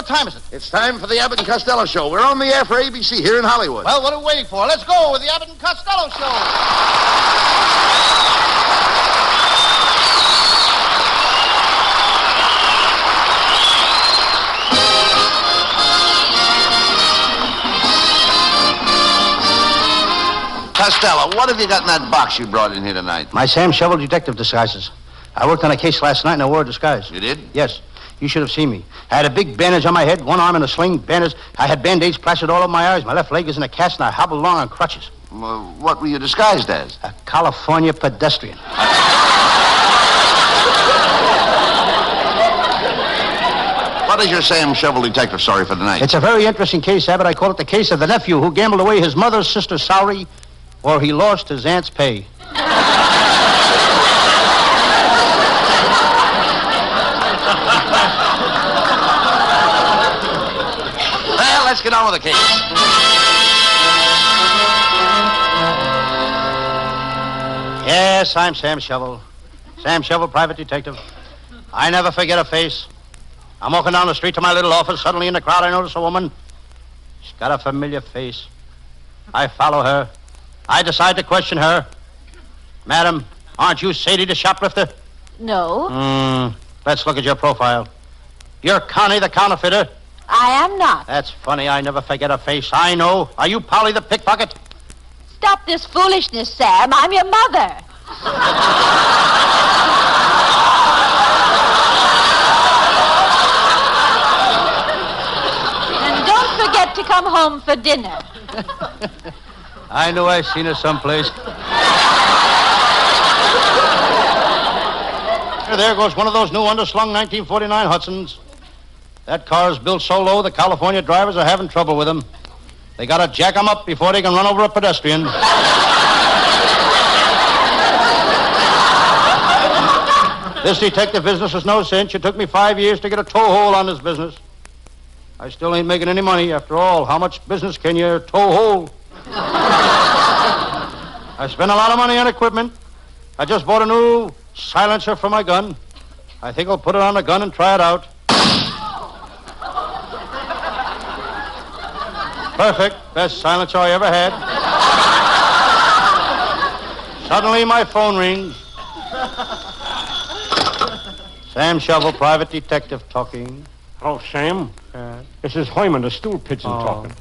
time is it? It's time for the Abbott and Costello Show. We're on the air for ABC here in Hollywood. Well, what are we waiting for? Let's go with the Abbott and Costello Show. Costello, what have you got in that box you brought in here tonight? My Sam Shovel detective disguises. I worked on a case last night and I wore a disguise. You did? Yes. You should have seen me. I had a big bandage on my head, one arm in a sling, bandage. I had Band-Aids plastered all over my eyes. My left leg is in a cast and I hobbled along on crutches. Well, what were you disguised as? A California pedestrian. What is your Sam Shovel detective story for tonight? It's a very interesting case, Abbott. I call it the case of the nephew who gambled away his mother's sister's salary or he lost his aunt's pay. Well, let's get on with the case. Yes, I'm Sam Shovel. Sam Shovel, private detective. I never forget a face. I'm walking down the street to my little office. Suddenly in the crowd, I notice a woman. She's got a familiar face. I follow her. I decide to question her. Madam, aren't you Sadie the shoplifter? No. Let's look at your profile. You're Connie the counterfeiter. I am not. That's funny. I never forget a face. I know. Are you Polly the pickpocket? Stop this foolishness, Sam. I'm your mother. And don't forget to come home for dinner. I know I've seen her someplace. There goes one of those new underslung 1949 Hudsons. That car is built so low the California drivers are having trouble with them. They gotta jack them up before they can run over a pedestrian. This detective business is no cinch. It took me 5 years to get a toe hole on this business. I still ain't making any money. After all, how much business can you toe hole? I spent a lot of money on equipment. I just bought a new silencer for my gun. I think I'll put it on the gun and try it out. Perfect. Best silencer I ever had. Suddenly my phone rings. Sam Shovel, private detective talking. Oh, Sam. This is Hoyman, the stool pigeon, talking.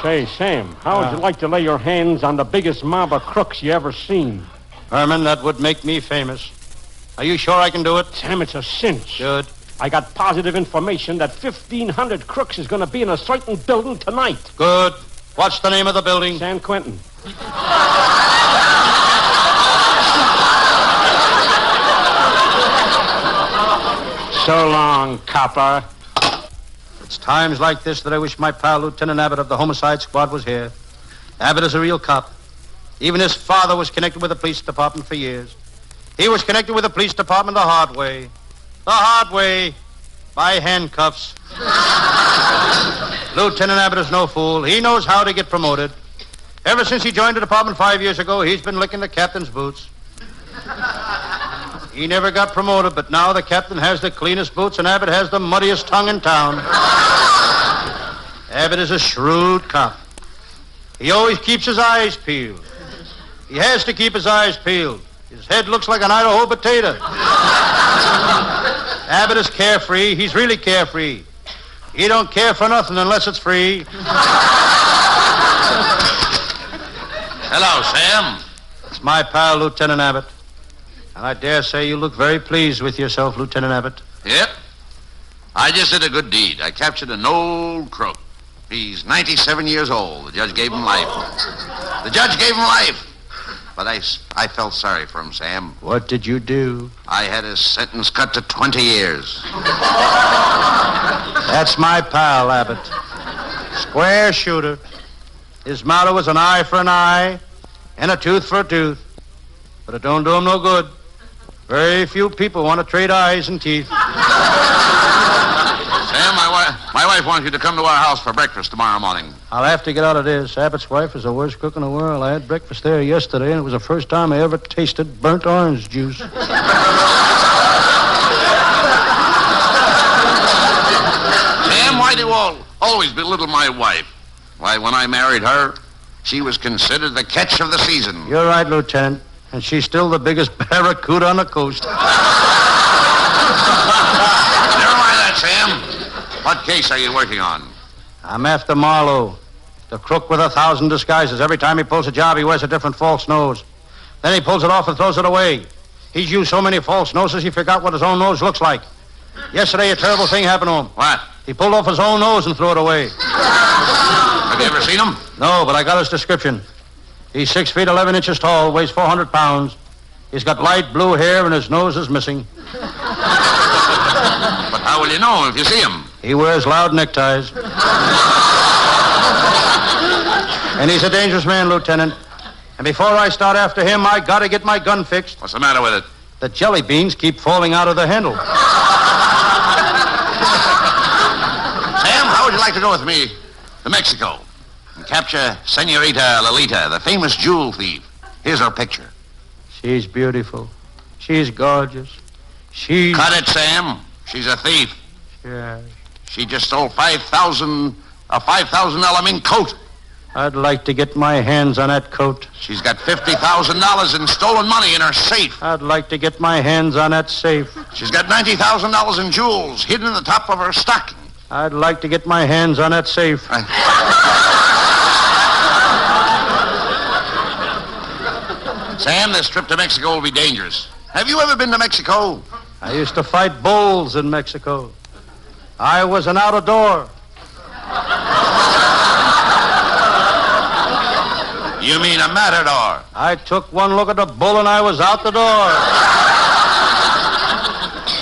Say, Sam, how would you like to lay your hands on the biggest mob of crooks you ever seen? Herman, that would make me famous. Are you sure I can do it? Sam, it's a cinch. Good. I got positive information that 1,500 crooks is going to be in a certain building tonight. Good. What's the name of the building? San Quentin. So long, copper. It's times like this that I wish my pal, Lieutenant Abbott of the Homicide Squad, was here. Abbott is a real cop. Even his father was connected with the police department for years. He was connected with the police department the hard way. The hard way. By handcuffs. Lieutenant Abbott is no fool. He knows how to get promoted. Ever since he joined the department 5 years ago, he's been licking the captain's boots. He never got promoted, but now the captain has the cleanest boots and Abbott has the muddiest tongue in town. Abbott is a shrewd cop. He always keeps his eyes peeled. He has to keep his eyes peeled. His head looks like an Idaho potato. Abbott is carefree. He's really carefree. He don't care for nothing unless it's free. Hello, Sam. It's my pal, Lieutenant Abbott. And I dare say you look very pleased with yourself, Lieutenant Abbott. Yep. I just did a good deed. I captured an old crook. He's 97 years old. The judge gave him life. The judge gave him life. But I felt sorry for him, Sam. What did you do? I had his sentence cut to 20 years. That's my pal, Abbott. Square shooter. His motto was an eye for an eye and a tooth for a tooth. But it don't do him no good. Very few people want to trade eyes and teeth. Sam, my wife wants you to come to our house for breakfast tomorrow morning. I'll have to get out of this. Abbott's wife is the worst cook in the world. I had breakfast there yesterday, and it was the first time I ever tasted burnt orange juice. always belittle my wife. Why, when I married her, she was considered the catch of the season. You're right, Lieutenant. And she's still the biggest barracuda on the coast. Never mind that, Sam. What case are you working on? I'm after Marlowe, the crook with 1,000 disguises. Every time he pulls a job, he wears a different false nose. Then he pulls it off and throws it away. He's used so many false noses, he forgot what his own nose looks like. Yesterday, a terrible thing happened to him. What? He pulled off his own nose and threw it away. Have you ever seen him? No, but I got his description. He's 6 feet 11 inches tall, weighs 400 pounds. He's got light blue hair and his nose is missing. But how will you know if you see him? He wears loud neckties. And he's a dangerous man, Lieutenant. And before I start after him, I gotta get my gun fixed. What's the matter with it? The jelly beans keep falling out of the handle. Sam, how would you like to go with me to Mexico and capture Senorita Lolita, the famous jewel thief? Here's her picture. She's beautiful. She's gorgeous. She's... Cut it, Sam. She's a thief. Yeah. She just stole a $5,000 mink coat. I'd like to get my hands on that coat. She's got $50,000 in stolen money in her safe. I'd like to get my hands on that safe. She's got $90,000 in jewels hidden in the top of her stocking. I'd like to get my hands on that safe. Sam, this trip to Mexico will be dangerous. Have you ever been to Mexico? I used to fight bulls in Mexico. I was an out-of-door. You mean a matador? I took one look at the bull and I was out the door.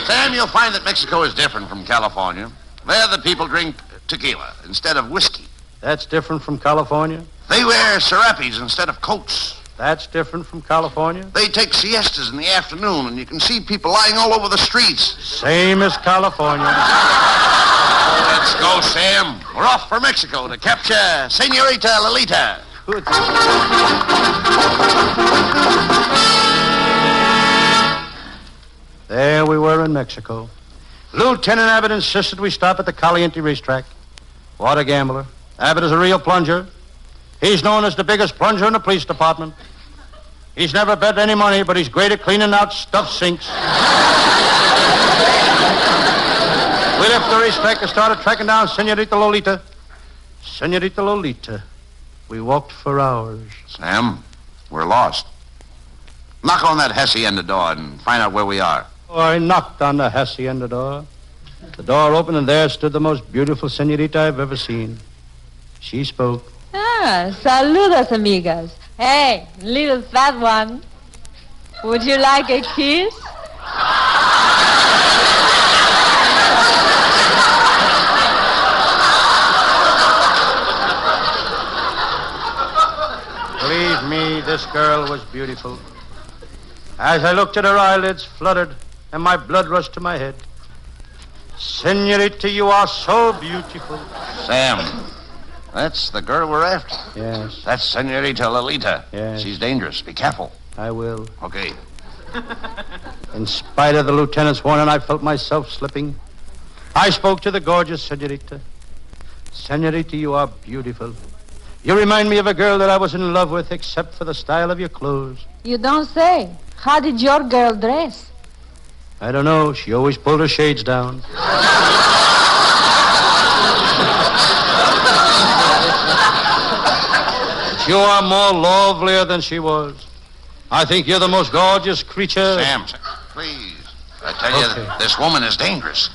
Sam, you'll find that Mexico is different from California. There the people drink tequila instead of whiskey. That's different from California. They wear serapes instead of coats. That's different from California. They take siestas in the afternoon, and you can see people lying all over the streets. Same as California. Let's go, Sam. We're off for Mexico to capture Senorita Lolita. Good. There we were in Mexico. Lieutenant Abbott insisted we stop at the Caliente racetrack. What a gambler. Abbott is a real plunger. He's known as the biggest plunger in the police department. He's never bet any money, but he's great at cleaning out stuffed sinks. We left the racetrack and started tracking down Senorita Lolita. Senorita Lolita. We walked for hours. Sam, we're lost. Knock on that hacienda door and find out where we are. Oh, I knocked on the hacienda door. The door opened, and there stood the most beautiful senorita I've ever seen. She spoke. Ah, saludos, amigas. Hey, little fat one. Would you like a kiss? Believe me, this girl was beautiful. As I looked at her, eyelids fluttered, and my blood rushed to my head. Senorita, you are so beautiful. Sam, that's the girl we're after. Yes, That's Senorita Lolita. Yes. She's dangerous. Be careful. I will. Okay. In spite of the lieutenant's warning, I felt myself slipping. I spoke to the gorgeous senorita. Senorita, you are beautiful. You remind me of a girl that I was in love with, except for the style of your clothes. You don't say. How did your girl dress? I don't know. She always pulled her shades down. You are more lovelier than she was. I think you're the most gorgeous creature. Sam, please. I tell you, Okay. this woman is dangerous.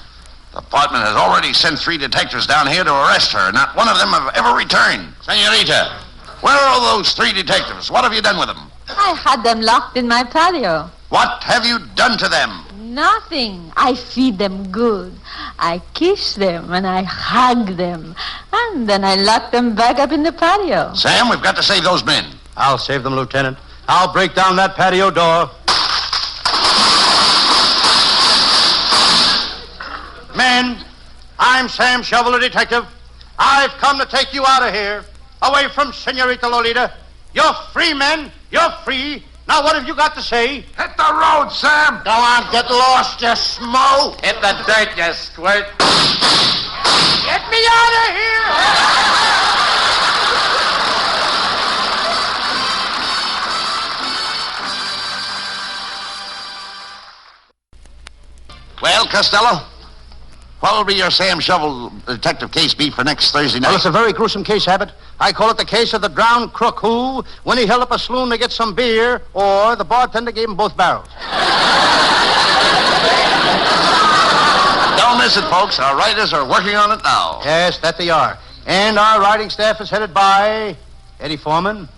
The department has already sent 3 detectives down here to arrest her. Not one of them have ever returned. Senorita, where are all those 3 detectives? What have you done with them? I had them locked in my patio. What have you done to them? Nothing. I feed them good. I kiss them and I hug them. And then I lock them back up in the patio. Sam, we've got to save those men. I'll save them, Lieutenant. I'll break down that patio door. Men, I'm Sam Shovel, a detective. I've come to take you out of here, away from Senorita Lolita. You're free, men. You're free. Now, what have you got to say? Hit the road, Sam. Go on, get lost, you smo. Hit the dirt, you squirt. Get me me out of here! Well, Costello, what will be your Sam Shovel detective case be for next Thursday night? Well, it's a very gruesome case, Abbott. I call it the case of the drowned crook who, when he held up a saloon to get some beer, or the bartender gave him both barrels. Don't miss it, folks. Our writers are working on it now. Yes, that they are. And our writing staff is headed by Eddie Foreman,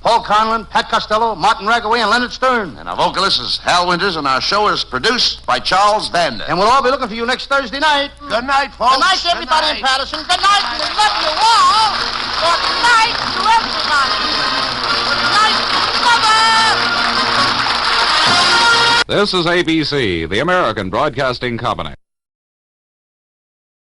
Paul Conlon, Pat Costello, Martin Ragaway, and Leonard Stern. And our vocalist is Hal Winters, and our show is produced by Charles Vander. And we'll all be looking for you next Thursday night. Good night, folks. Good night, everybody in Patterson. Good night, and we love you all. Good night to everybody. Good night, Mother. This is ABC, the American Broadcasting Company.